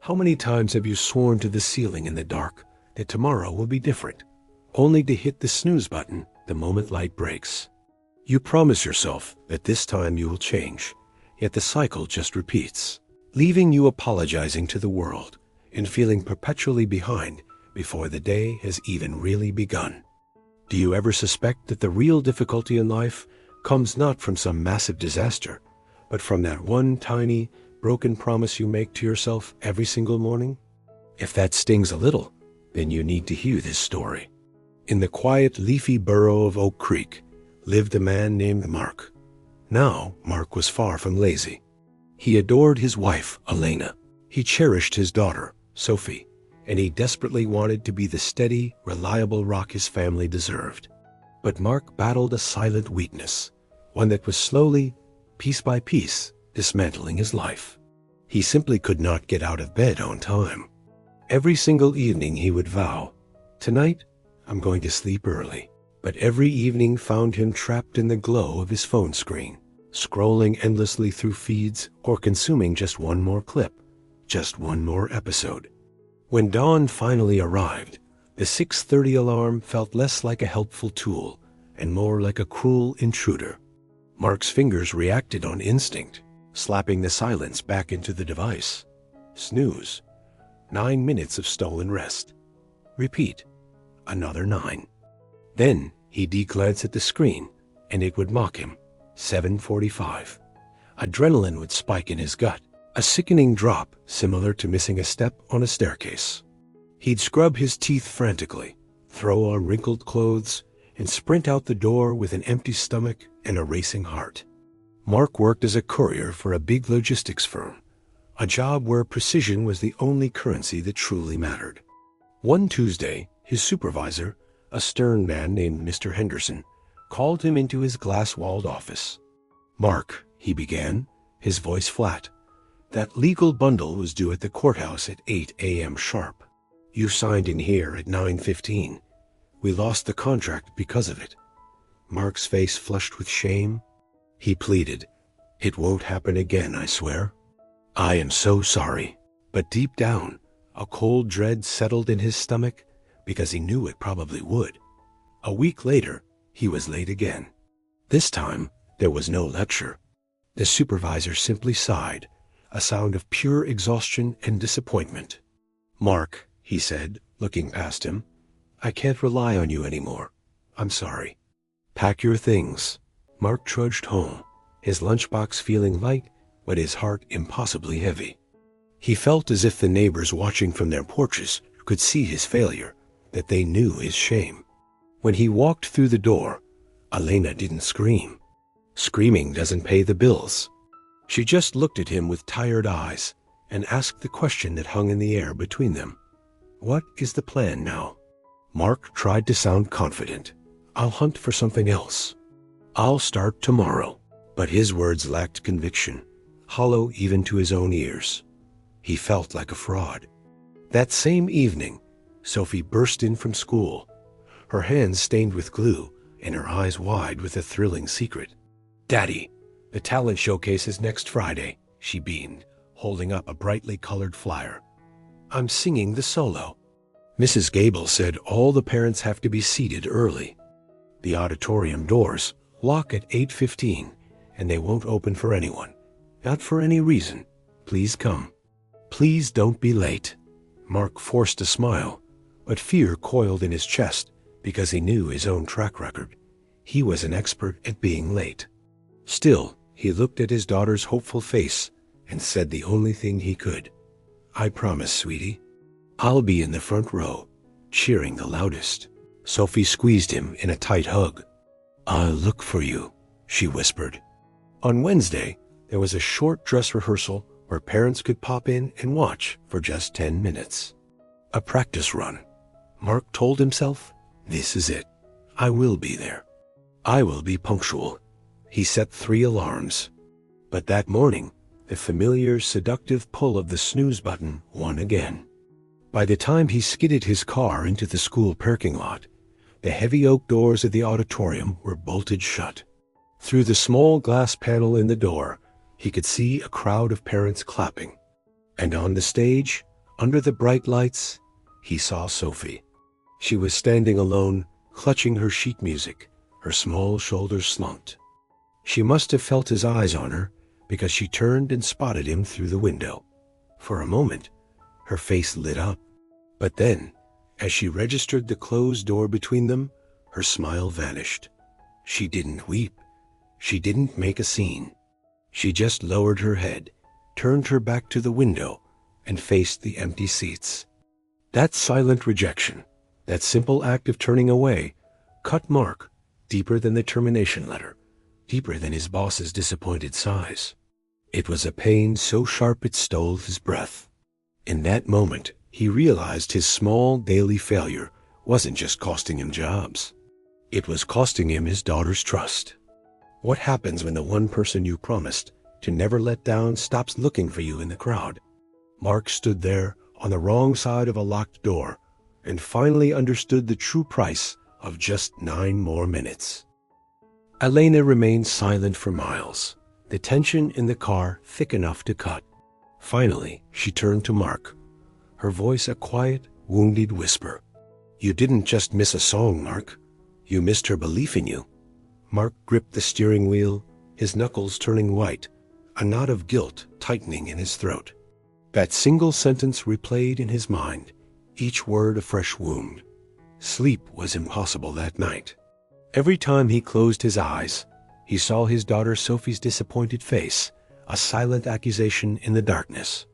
How many times have you sworn to the ceiling in the dark that tomorrow will be different, only to hit the snooze button the moment light breaks? You promise yourself that this time you will change, yet the cycle just repeats, leaving you apologizing to the world and feeling perpetually behind before the day has even really begun. Do you ever suspect that the real difficulty in life comes not from some massive disaster, but from that one tiny, broken promise you make to yourself every single morning? If that stings a little, then you need to hear this story. In the quiet, leafy borough of Oak Creek lived a man named Mark. Now, Mark was far from lazy. He adored his wife, Elena. He cherished his daughter, Sophie, and he desperately wanted to be the steady, reliable rock his family deserved. But Mark battled a silent weakness, one that was slowly, piece by piece, dismantling his life. He simply could not get out of bed on time. Every single evening he would vow, "Tonight, I'm going to sleep early." But every evening found him trapped in the glow of his phone screen, scrolling endlessly through feeds or consuming just one more clip, just one more episode. When dawn finally arrived, the 6:30 alarm felt less like a helpful tool and more like a cruel intruder. Mark's fingers reacted on instinct, slapping the silence back into the device. Snooze. 9 minutes of stolen rest. Repeat. Another 9. Then he'd glance at the screen, and it would mock him. 7:45. Adrenaline would spike in his gut, a sickening drop similar to missing a step on a staircase. He'd scrub his teeth frantically, throw on wrinkled clothes, and sprint out the door with an empty stomach and a racing heart. Mark worked as a courier for a big logistics firm, a job where precision was the only currency that truly mattered. One Tuesday, his supervisor, a stern man named Mr. Henderson, called him into his glass-walled office. "Mark," he began, his voice flat, "that legal bundle was due at the courthouse at 8 a.m. sharp. You signed in here at 9:15. We lost the contract because of it." Mark's face flushed with shame. He pleaded, "It won't happen again, I swear." "I am so sorry." But deep down, a cold dread settled in his stomach because he knew it probably would. A week later, he was late again. This time, there was no lecture. The supervisor simply sighed, a sound of pure exhaustion and disappointment. "Mark," he said, looking past him, "I can't rely on you anymore. I'm sorry. Pack your things." Mark trudged home, his lunchbox feeling light, but his heart impossibly heavy. He felt as if the neighbors watching from their porches could see his failure, that they knew his shame. When he walked through the door, Elena didn't scream. Screaming doesn't pay the bills. She just looked at him with tired eyes and asked the question that hung in the air between them. "What is the plan now?" Mark tried to sound confident. "I'll hunt for something else. I'll start tomorrow." But his words lacked conviction, hollow even to his own ears. He felt like a fraud. That same evening, Sophie burst in from school, her hands stained with glue and her eyes wide with a thrilling secret. "Daddy, the talent showcase is next Friday," she beamed, holding up a brightly colored flyer. "I'm singing the solo." Mrs. Gable said all the parents have to be seated early. The auditorium doors lock at 8:15, and they won't open for anyone. Not for any reason. Please come. Please don't be late. Mark forced a smile, but fear coiled in his chest because he knew his own track record. He was an expert at being late. Still, he looked at his daughter's hopeful face and said the only thing he could. "I promise, sweetie. I'll be in the front row, cheering the loudest." Sophie squeezed him in a tight hug. "I'll look for you," she whispered. On Wednesday, there was a short dress rehearsal where parents could pop in and watch for just 10 minutes. A practice run. Mark told himself, "This is it. I will be there. I will be punctual." He set 3 alarms. But that morning, the familiar, seductive pull of the snooze button won again. By the time he skidded his car into the school parking lot, the heavy oak doors of the auditorium were bolted shut. Through the small glass panel in the door, he could see a crowd of parents clapping. And on the stage, Under the bright lights, he saw Sophie. She was standing alone, clutching her sheet music, her small shoulders slumped. She must have felt his eyes on her, because she turned and spotted him through the window. For a moment, her face lit up. But then, as she registered the closed door between them, her smile vanished. She didn't weep. She didn't make a scene. She just lowered her head, turned her back to the window, and faced the empty seats. That silent rejection, that simple act of turning away, cut Mark deeper than the termination letter, deeper than his boss's disappointed sighs. It was a pain so sharp it stole his breath. In that moment, he realized his small daily failure wasn't just costing him jobs. It was costing him his daughter's trust. What happens when the one person you promised to never let down stops looking for you in the crowd? Mark stood there on the wrong side of a locked door and finally understood the true price of just 9 more minutes. Elena remained silent for miles, the tension in the car thick enough to cut. Finally, she turned to Mark, her voice a quiet, wounded whisper. "You didn't just miss a song, Mark. You missed her belief in you." Mark gripped the steering wheel, his knuckles turning white, a knot of guilt tightening in his throat. That single sentence replayed in his mind, each word a fresh wound. Sleep was impossible that night. Every time he closed his eyes, he saw his daughter Sophie's disappointed face, a silent accusation in the darkness.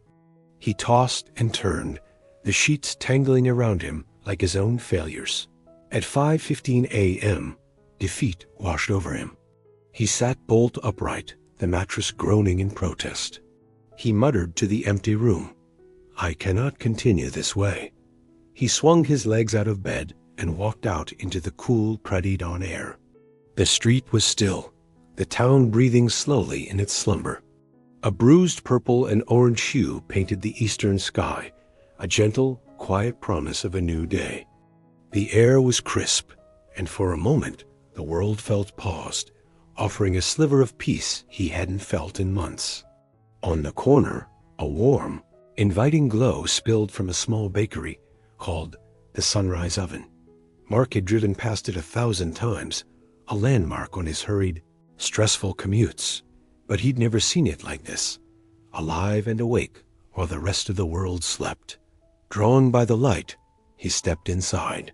He tossed and turned, the sheets tangling around him like his own failures. At 5:15 a.m., defeat washed over him. He sat bolt upright, the mattress groaning in protest. He muttered to the empty room, "I cannot continue this way." He swung his legs out of bed and walked out into the cool Prati-dawn air. The street was still, the town breathing slowly in its slumber. A bruised purple and orange hue painted the eastern sky, a gentle, quiet promise of a new day. The air was crisp, and for a moment the world felt paused, offering a sliver of peace he hadn't felt in months. On the corner, a warm, inviting glow spilled from a small bakery called the Sunrise Oven. Mark had driven past it 1,000 times, a landmark on his hurried, stressful commutes, but he'd never seen it like this, alive and awake while the rest of the world slept. Drawn by the light, he stepped inside.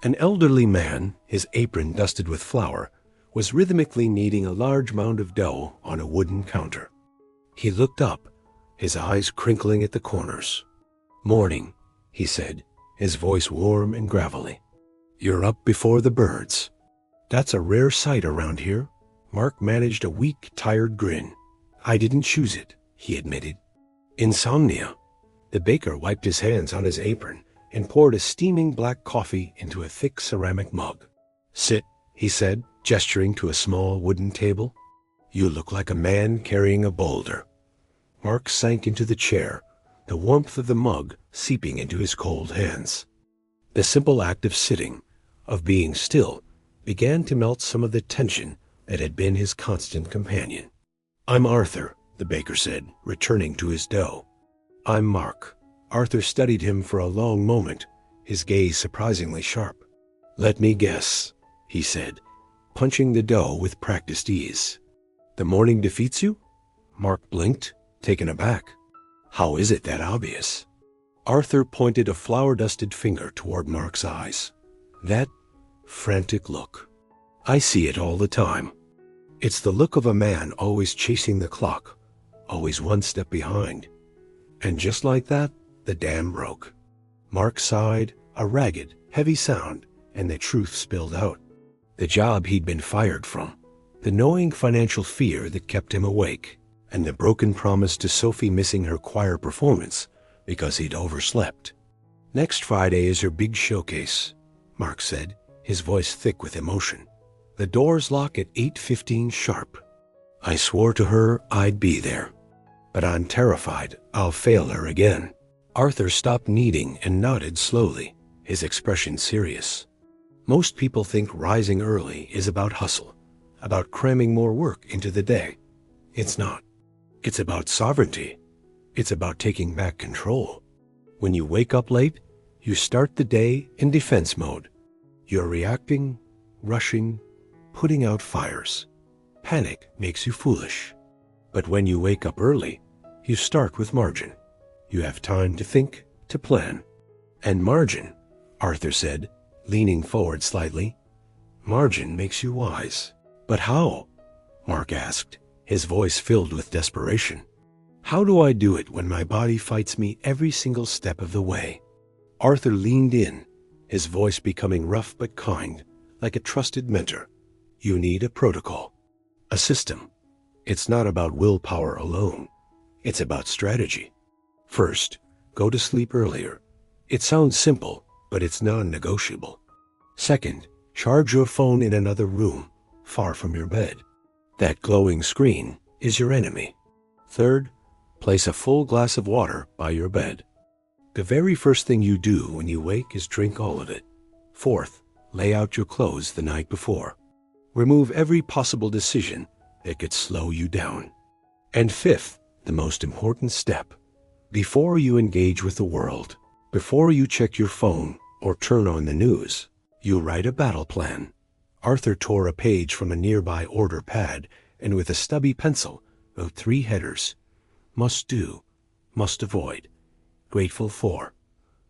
An elderly man, his apron dusted with flour, was rhythmically kneading a large mound of dough on a wooden counter. He looked up, his eyes crinkling at the corners. "Morning," he said, his voice warm and gravelly. "You're up before the birds." "That's a rare sight around here." Mark managed a weak, tired grin. "I didn't choose it," he admitted. "Insomnia." The baker wiped his hands on his apron and poured a steaming black coffee into a thick ceramic mug. "Sit," he said, gesturing to a small wooden table. "You look like a man carrying a boulder." Mark sank into the chair, the warmth of the mug seeping into his cold hands. The simple act of sitting, of being still, began to melt some of the tension that had been his constant companion. "I'm Arthur," the baker said, returning to his dough. "I'm Mark." Arthur studied him for a long moment, his gaze surprisingly sharp. "Let me guess," he said, punching the dough with practiced ease. "The morning defeats you?" Mark blinked, taken aback. "How is it that obvious?" Arthur pointed a flour-dusted finger toward Mark's eyes. That frantic look. "I see it all the time. It's the look of a man always chasing the clock, always one step behind." And just like that, the dam broke. Mark sighed, a ragged, heavy sound, and the truth spilled out. The job he'd been fired from, the gnawing financial fear that kept him awake, and the broken promise to Sophie missing her choir performance because he'd overslept. "Next Friday is her big showcase," Mark said, his voice thick with emotion. "The doors lock at 8:15 sharp. I swore to her I'd be there, but I'm terrified I'll fail her again." Arthur stopped kneading and nodded slowly, his expression serious. "Most people think rising early is about hustle, about cramming more work into the day. It's not. It's about sovereignty. It's about taking back control. When you wake up late, you start the day in defense mode. You're reacting, rushing, putting out fires. Panic makes you foolish. But when you wake up early, you start with margin. You have time to think, to plan. And margin, Arthur said, leaning forward slightly, margin makes you wise. But how? Mark asked, his voice filled with desperation. How do I do it when my body fights me every single step of the way? Arthur leaned in, his voice becoming rough but kind, like a trusted mentor. You need a protocol, a system. It's not about willpower alone. It's about strategy. First, go to sleep earlier. It sounds simple, but it's non-negotiable. Second, charge your phone in another room, far from your bed. That glowing screen is your enemy. Third, place a full glass of water by your bed. The very first thing you do when you wake is drink all of it. Fourth, lay out your clothes the night before. Remove every possible decision that could slow you down. And fifth, the most important step, before you engage with the world, before you check your phone or turn on the news, you write a battle plan. Arthur tore a page from a nearby order pad and with a stubby pencil wrote 3 headers. Must do, must avoid, grateful for.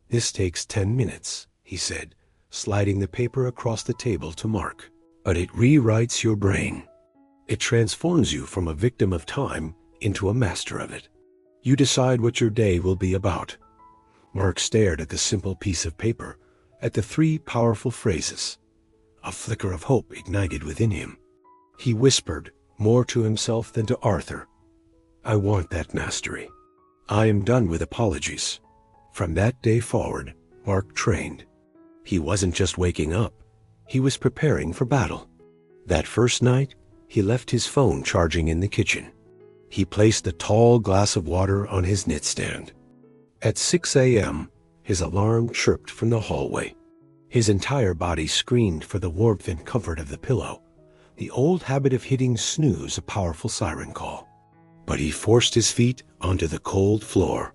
This takes 10 minutes, he said, sliding the paper across the table to Mark. But it rewrites your brain. It transforms you from a victim of time into a master of it. You decide what your day will be about. Mark stared at the simple piece of paper, at the 3 powerful phrases. A flicker of hope ignited within him. He whispered, more to himself than to Arthur, I want that mastery. I am done with apologies. From that day forward, Mark trained. He wasn't just waking up. He was preparing for battle. That first night, he left his phone charging in the kitchen. He placed a tall glass of water on his nightstand. At 6 a.m., his alarm chirped from the hallway. His entire body screamed for the warmth and comfort of the pillow, the old habit of hitting snooze a powerful siren call. But he forced his feet onto the cold floor.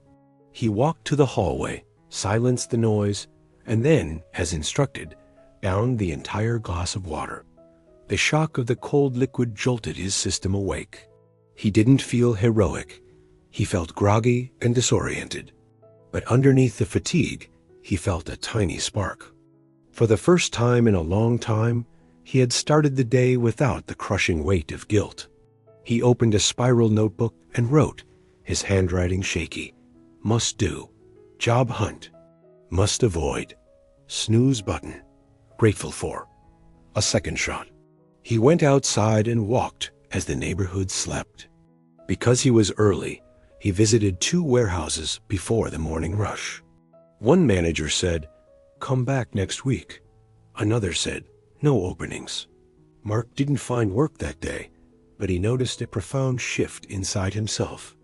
He walked to the hallway, silenced the noise, and then, as instructed, downed the entire glass of water. The shock of the cold liquid jolted his system awake. He didn't feel heroic. He felt groggy and disoriented. But underneath the fatigue, he felt a tiny spark. For the first time in a long time, he had started the day without the crushing weight of guilt. He opened a spiral notebook and wrote, his handwriting shaky, must do, job hunt, must avoid, snooze button, grateful for, a second shot. He went outside and walked as the neighborhood slept. Because he was early, he visited 2 warehouses before the morning rush. One manager said, come back next week. Another said, no openings. Mark didn't find work that day, but he noticed a profound shift inside himself.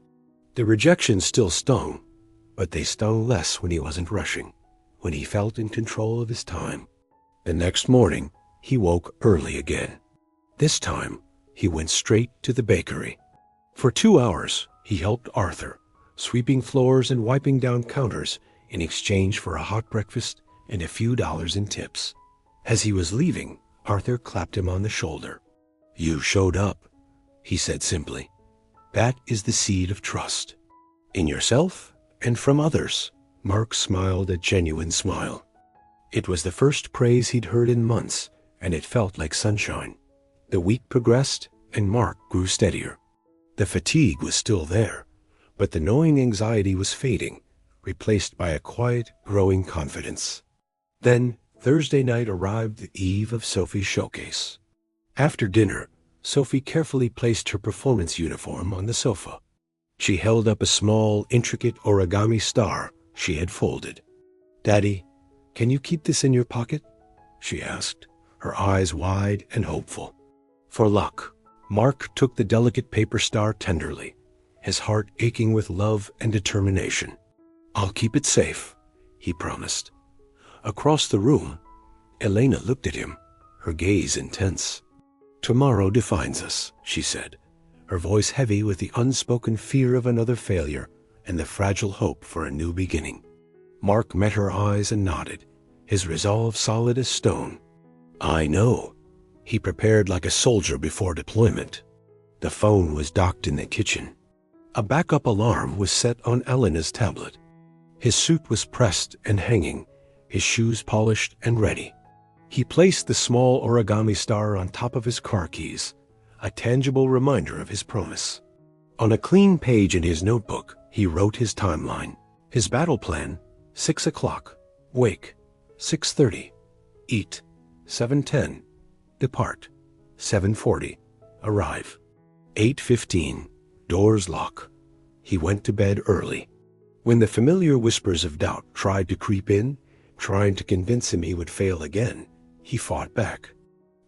The rejections still stung, but they stung less when he wasn't rushing, when he felt in control of his time. The next morning, he woke early again. This time, he went straight to the bakery. For 2 hours, he helped Arthur, sweeping floors and wiping down counters in exchange for a hot breakfast and a few dollars in tips. As he was leaving, Arthur clapped him on the shoulder. You showed up, he said simply. That is the seed of trust. In yourself and from others. Mark smiled a genuine smile. It was the first praise he'd heard in months, and it felt like sunshine. The week progressed, and Mark grew steadier. The fatigue was still there, but the gnawing anxiety was fading, replaced by a quiet, growing confidence. Then, Thursday night arrived, the eve of Sophie's showcase. After dinner, Sophie carefully placed her performance uniform on the sofa. She held up a small, intricate origami star she had folded. Daddy, can you keep this in your pocket? She asked, her eyes wide and hopeful. For luck, Mark took the delicate paper star tenderly, his heart aching with love and determination. I'll keep it safe, he promised. Across the room, Elena looked at him, her gaze intense. Tomorrow defines us, she said, her voice heavy with the unspoken fear of another failure and the fragile hope for a new beginning. Mark met her eyes and nodded, his resolve solid as stone. I know. He prepared like a soldier before deployment. The phone was docked in the kitchen. A backup alarm was set on Elena's tablet. His suit was pressed and hanging, his shoes polished and ready. He placed the small origami star on top of his car keys, a tangible reminder of his promise. On a clean page in his notebook, he wrote his timeline. His battle plan: 6 o'clock, wake; 6:30, eat; 7:10, depart; 7:40, arrive; 8:15, doors lock. He went to bed early. When the familiar whispers of doubt tried to creep in, trying to convince him he would fail again, he fought back.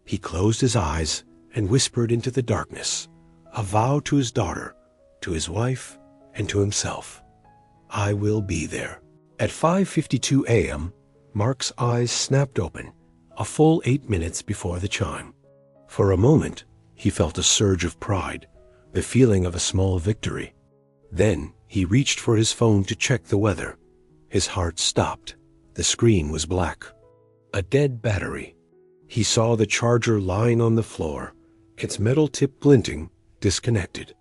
He closed his eyes and whispered into the darkness, a vow to his daughter, to his wife, and to himself. I will be there. At 5:52 a.m., Mark's eyes snapped open, a full 8 minutes before the chime. For a moment, he felt a surge of pride, the feeling of a small victory. Then he reached for his phone to check the weather. His heart stopped. The screen was black. A dead battery. He saw the charger lying on the floor, its metal tip glinting, disconnected.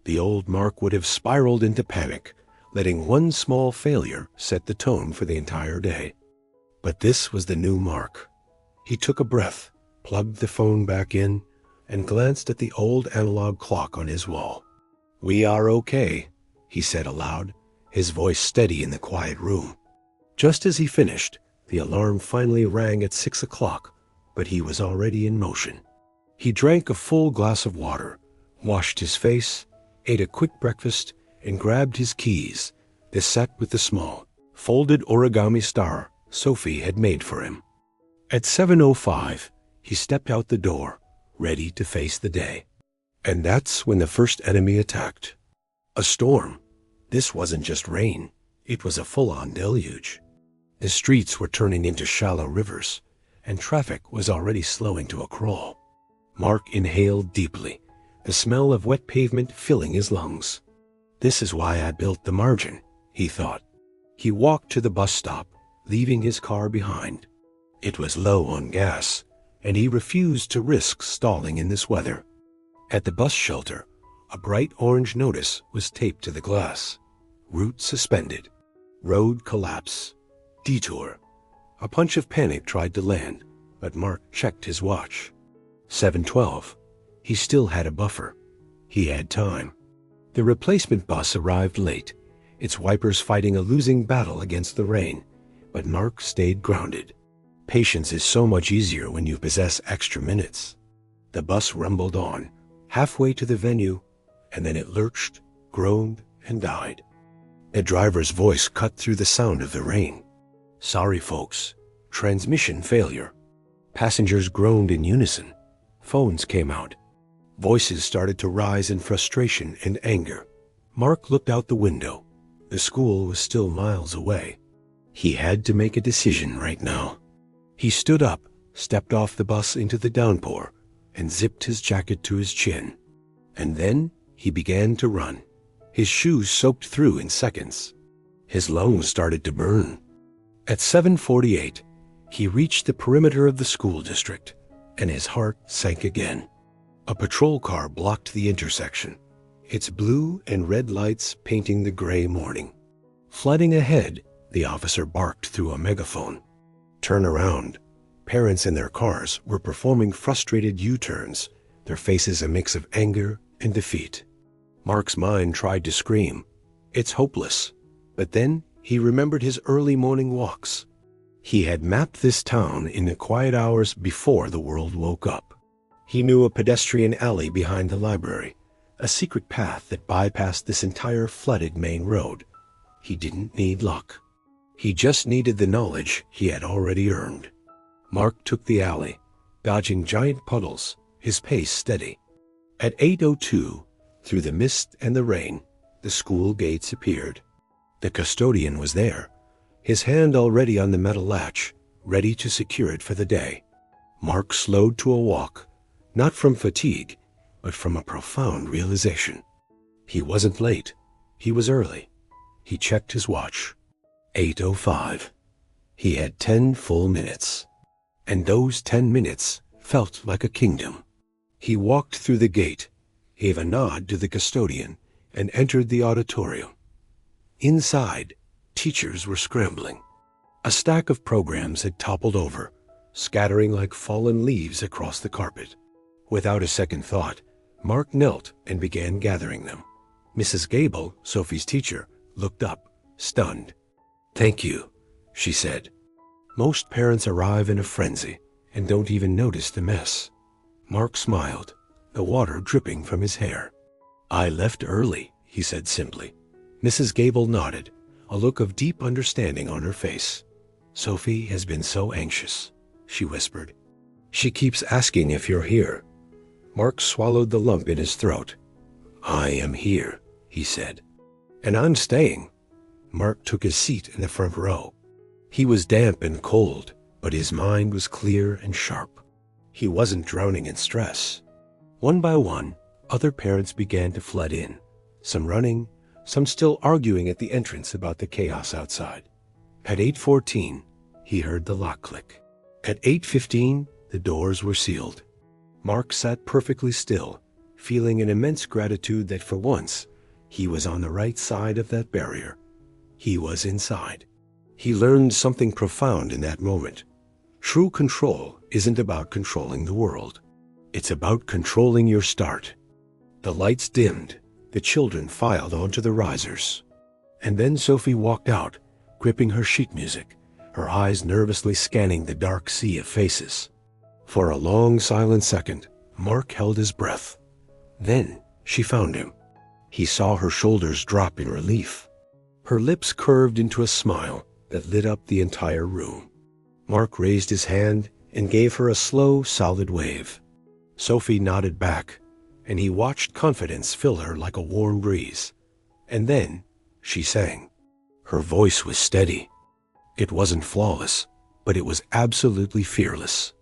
The old Mark would have spiraled into panic, letting one small failure set the tone for the entire day. But this was the new Mark. He took a breath, plugged the phone back in, and glanced at the old analog clock on his wall. We are okay, he said aloud, his voice steady in the quiet room. Just as he finished, the alarm finally rang at 6 o'clock, but he was already in motion. He drank a full glass of water, washed his face, ate a quick breakfast, and grabbed his keys, the set with the small, folded origami star Sophie had made for him. At 7:05, he stepped out the door, ready to face the day. And that's when the first enemy attacked. A storm. This wasn't just rain. It was a full-on deluge. The streets were turning into shallow rivers, and traffic was already slowing to a crawl. Mark inhaled deeply, the smell of wet pavement filling his lungs. This is why I built the margin, he thought. He walked to the bus stop, leaving his car behind. It was low on gas, and he refused to risk stalling in this weather. At the bus shelter, a bright orange notice was taped to the glass. Route suspended. Road collapse. Detour. A punch of panic tried to land, but Mark checked his watch. 7:12. He still had a buffer. He had time. The replacement bus arrived late, its wipers fighting a losing battle against the rain, but Mark stayed grounded. Patience is so much easier when you possess extra minutes. The bus rumbled on, halfway to the venue, and then it lurched, groaned, and died. The driver's voice cut through the sound of the rain. Sorry, folks. Transmission failure. Passengers groaned in unison. Phones came out. Voices started to rise in frustration and anger. Mark looked out the window. The school was still miles away. He had to make a decision right now. He stood up, stepped off the bus into the downpour, and zipped his jacket to his chin. And then he began to run. His shoes soaked through in seconds. His lungs started to burn. At 7:48, he reached the perimeter of the school district, and his heart sank again. A patrol car blocked the intersection, its blue and red lights painting the gray morning. Flooding ahead, the officer barked through a megaphone. Turn around. Parents in their cars were performing frustrated U-turns, their faces a mix of anger and defeat. Mark's mind tried to scream, "It's hopeless," but then he remembered his early morning walks. He had mapped this town in the quiet hours before the world woke up. He knew a pedestrian alley behind the library, a secret path that bypassed this entire flooded main road. He didn't need luck. He just needed the knowledge he had already earned. Mark took the alley, dodging giant puddles, his pace steady. At 8:02, through the mist and the rain, the school gates appeared. The custodian was there, his hand already on the metal latch, ready to secure it for the day. Mark slowed to a walk, not from fatigue, but from a profound realization. He wasn't late. He was early. He checked his watch. 8:05. He had 10 full minutes. And those 10 minutes felt like a kingdom. He walked through the gate, gave a nod to the custodian, and entered the auditorium. Inside, teachers were scrambling. A stack of programs had toppled over, scattering like fallen leaves across the carpet. Without a second thought, Mark knelt and began gathering them. Mrs. Gable, Sophie's teacher, looked up, stunned. "Thank you," she said. Most parents arrive in a frenzy and don't even notice the mess. Mark smiled, the water dripping from his hair. "I left early," he said simply. Mrs. Gable nodded, a look of deep understanding on her face. "Sophie has been so anxious," she whispered. "She keeps asking if you're here." Mark swallowed the lump in his throat. "I am here," he said. "And I'm staying." Mark took his seat in the front row. He was damp and cold, but his mind was clear and sharp. He wasn't drowning in stress. One by one, other parents began to flood in, some running, some still arguing at the entrance about the chaos outside. At 8:14, he heard the lock click. At 8:15, the doors were sealed. Mark sat perfectly still, feeling an immense gratitude that for once, he was on the right side of that barrier. He was inside. He learned something profound in that moment. True control isn't about controlling the world. It's about controlling your start. The lights dimmed. The children filed onto the risers. And then Sophie walked out, gripping her sheet music, her eyes nervously scanning the dark sea of faces. For a long, silent second, Mark held his breath. Then she found him. He saw her shoulders drop in relief. Her lips curved into a smile that lit up the entire room. Mark raised his hand and gave her a slow, solid wave. Sophie nodded back, and he watched confidence fill her like a warm breeze. And then she sang. Her voice was steady. It wasn't flawless, but it was absolutely fearless.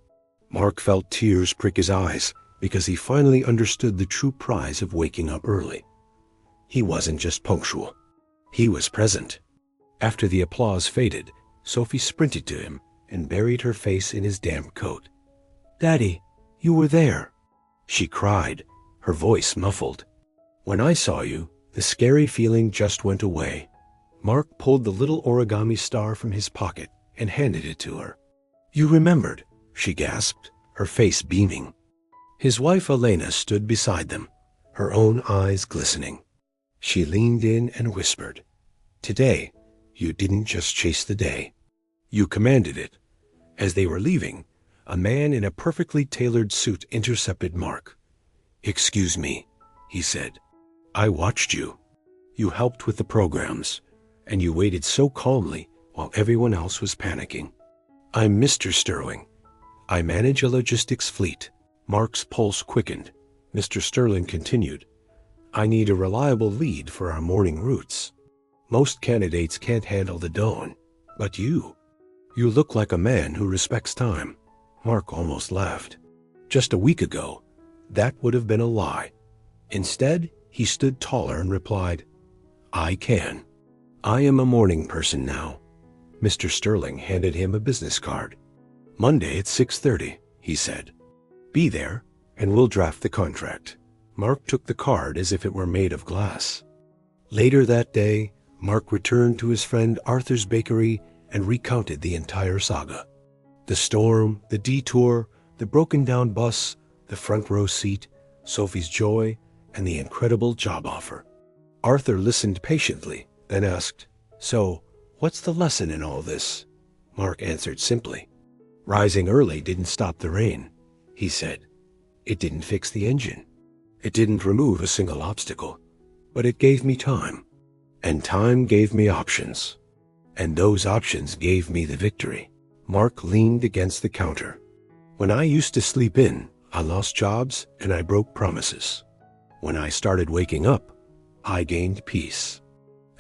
Mark felt tears prick his eyes because he finally understood the true prize of waking up early. He wasn't just punctual. He was present. After the applause faded, Sophie sprinted to him and buried her face in his damp coat. "Daddy, you were there," she cried, her voice muffled. "When I saw you, the scary feeling just went away." Mark pulled the little origami star from his pocket and handed it to her. "You remembered," she gasped, her face beaming. His wife Elena stood beside them, her own eyes glistening. She leaned in and whispered, "Today, you didn't just chase the day. You commanded it." As they were leaving, a man in a perfectly tailored suit intercepted Mark. "Excuse me," he said. "I watched you. You helped with the programs, and you waited so calmly while everyone else was panicking. I'm Mr. Sterling. I manage a logistics fleet." Mark's pulse quickened. Mr. Sterling continued, "I need a reliable lead for our morning routes. Most candidates can't handle the dawn, but you look like a man who respects time." Mark almost laughed. Just a week ago, that would have been a lie. Instead, he stood taller and replied, "I can. I am a morning person now." Mr. Sterling handed him a business card. "Monday at 6:30, he said. "Be there, and we'll draft the contract." Mark took the card as if it were made of glass. Later that day, Mark returned to his friend Arthur's bakery and recounted the entire saga. The storm, the detour, the broken-down bus, the front row seat, Sophie's joy, and the incredible job offer. Arthur listened patiently, then asked, "So, what's the lesson in all this?" Mark answered simply, "Rising early didn't stop the rain," he said. "It didn't fix the engine. It didn't remove a single obstacle, but it gave me time. And time gave me options. And those options gave me the victory." Mark leaned against the counter. "When I used to sleep in, I lost jobs and I broke promises. When I started waking up, I gained peace.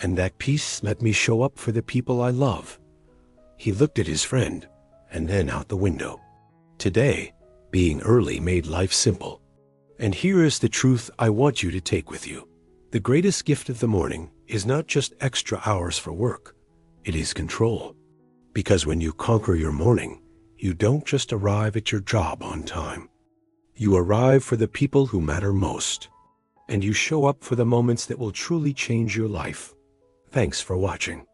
And that peace let me show up for the people I love." He looked at his friend and then out the window. Today, being early made life simple. And here is the truth I want you to take with you. The greatest gift of the morning is not just extra hours for work. It is control. Because when you conquer your morning, you don't just arrive at your job on time. You arrive for the people who matter most. And you show up for the moments that will truly change your life. Thanks for watching.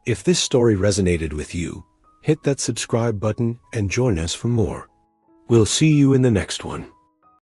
If this story resonated with you, hit that subscribe button and join us for more. We'll see you in the next one.